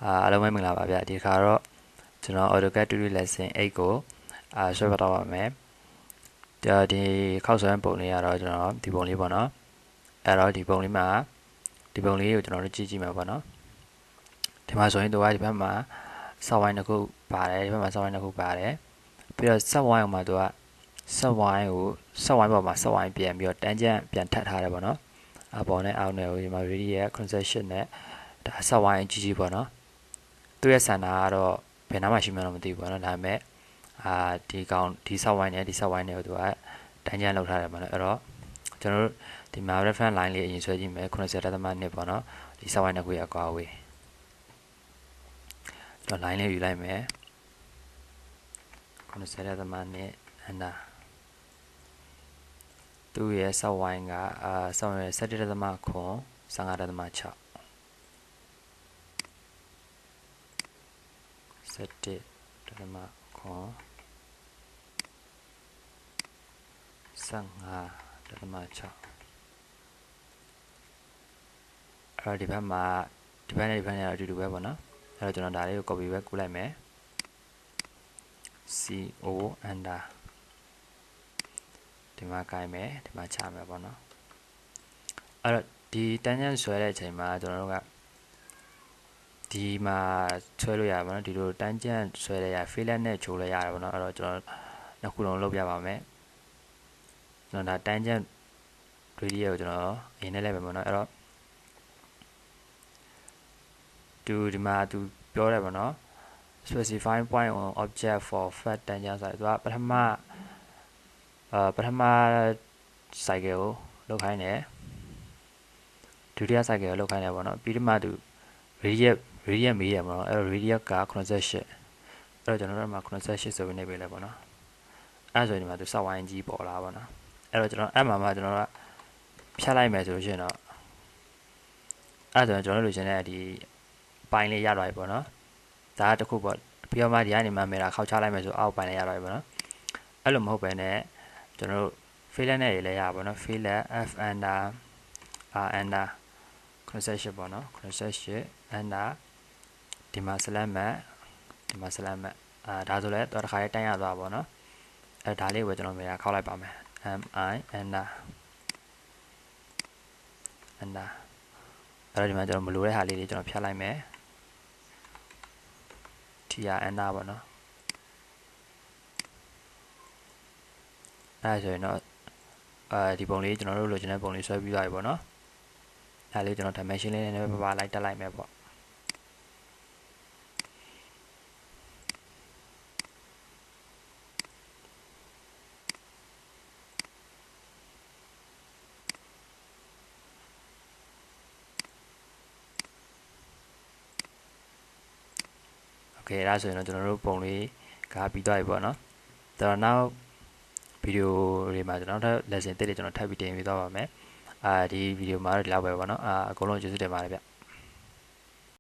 အားလုံးပဲမင်္ဂလာပါဗျဒီခါတော့ကျွန်တော် AutoCAD 2D lesson 8ကိုဆွဲပြတော့ပါမယ်ဒီခောက်ဆွဲပုံလေးကတော့ကျွန်တော်ဒီပုံလေးပေါ့နော်အဲ့တော့ဒီပုံလေးမှာဒီပုံလေးကိုကျွန်တော်တို့ကြည့်မှာပေါ့နော်ဒီမှာဆိုရင်တို့ကဒီဘက်မှာ set wine တစ်ခုပါတယ်ဒီဘက်မှာ set wine တစ်ခုပါတယ်ပြီးတော့ set wine မှာတို့က set wine ကို set wine ပေါ်မှာ set wine ပြန်ပြီးတော့ tangent ပြန်ထပ်ထားတယ်ပေါ့နော်အပေါ်နဲ့အောက်နဲ့ဒီမှာ radius concession နဲ့ဒါ set wine ကြီးကြီးပေါ့နော်သူ့ရဲ့ center ကတော့ဘယ်နားမှာရှိမှန်းတော့မသိဘူးပေါ့နော်ဒါပေမဲ့ဒီ set wine နဲ့ဒီ set wine နဲ့ကိုသူက tangent လောက်ထားတယ်ပေါ့နော်အဲ့တော့ကျွန်တော်တို့ဒီမှာ reference line လေးအရင်ဆွဲကြည့်မယ် 90.2 ပေါ့နော်ဒီ set wine နှစ်ခုရဲ့အကွာအဝေးတော့ line လေးယူလိုက်မယ် 90.2 under သူ့ရဲ့ set wine ကset wine ရဲ့ 17.9 15.6အဲ့တော့ဒီဘက်မှာဒီဘက်နဲ့အတူတူပဲပေါ့နော်အဲ့တော့ကျွန်တော်ဒါလေးကို copy ပဲကူးလိုက်မယ် CO under ဒီမှာကိုင်မယ်ဒီမှာချမယ်ပေါ့နော်အဲ့တော့ဒီ tangent ဆွဲတဲ့အချိန်မှာကျွန်တော်တို့ကဒီမှာဆွဲလို့ရပါတော့ဒီလို tangent ဆွဲရရ fillet နဲ့ချိုးလဲရတယ်ပေါ့နော်အဲ့တော့ကျွန်တော်နှစ်ခုလုံးလုပ်ပြပါမယ်ကျွန်တော်ဒါ tangent radius ကိုကျွန်တော်အရင်နဲ့လဲမယ်ပေါ့နော်အဲ့တော့ဒီမှာသူပြောတယ်ပေါ့နော် specify point on object for flat tangent ဆိုတော့သူကပထမ cycle ကိုလုပ်ခိုင်းတယ်ဒုတိယ cycle ကိုလုပ်ခိုင်းတယ်ပေါ့နော်ပြီးတော့မှသူ radius မေးတယ်ပေါ့နော်အဲ့တော့ radius က88အဲ့တော့ကျွန်တော်တို့မှာ88ဆိုပြီးနေပြီလေပေါ့နော်အဲ့ဆိုရင်ဒီမှာသူ set wine ကြီးပေါ်လာပေါ့နော်အဲ့တော့ကျွန်တော်အဲ့မှာကျွန်တော်ကဖြတ်လိုက်မယ်ဆိုလို့ရှိရင်တော့အဲ့ဆိုရင်ကျွန်တော်တို့လိုချင်တဲ့ဒီပိုင်းလေးရသွားပြီပေါ့နော်ဒါကတစ်ခုပေါ့ပြီးတော့မှဒီကနေမှမေတာခောက်ချလိုက်မယ်ဆိုအောက်ပိုင်းလေးရသွားပြီပေါ့နော်အဲ့လိုမဟုတ်ဘဲနဲ့ကျွန်တော်တို့ fillet နဲ့လည်းရပါပေါ့နော် fillet f under r under 88ပေါ့နော်88 under ဒီမှာ slash mat ဒီမှာ slash mat ဒါဆိုလဲတော့တစ်ခါလေးတိုင်းရသွားပါပေါ့နော်ဒါလေးကိုကျွန်တော်မေတာခောက်လိုက်ပါမယ် mi under အဲ့တော့ဒီမှာကျွန်တော်မလိုတဲ့ဟာလေးတွေကျွန်တော်ဖြတ်လိုက်မယ် tr under ပေါ့နော်အဲ့ဆိုရင်တော့ဒီပုံလေးကျွန်တော်တို့လိုချင်တဲ့ပုံလေးဆွဲပြီးသွားပြီပေါ့နော်အဲ့လေးကျွန်တော် dimension လေးနဲ့ပါလိုက်တက်လိုက်မယ်ပေါ့โอเคအဲ့ဒါဆိုရင်တော့ကျွန်တော်တို့ပုံလေးကပြီးသွားပြီပေါ့နော်ဒါတော့နောက်ဗီဒီယိုတွေမှာကျွန်တော်တို့ lesson တစ်တွေကျွန်တော်ထပ်ပြီးတင်ပြသွားပါမယ်ဒီဗီဒီယိုမှာတော့ဒီလောက်ပဲပေါ့နော်အကုန်လုံးကျေးဇူးတင်ပါတယ်ဗျ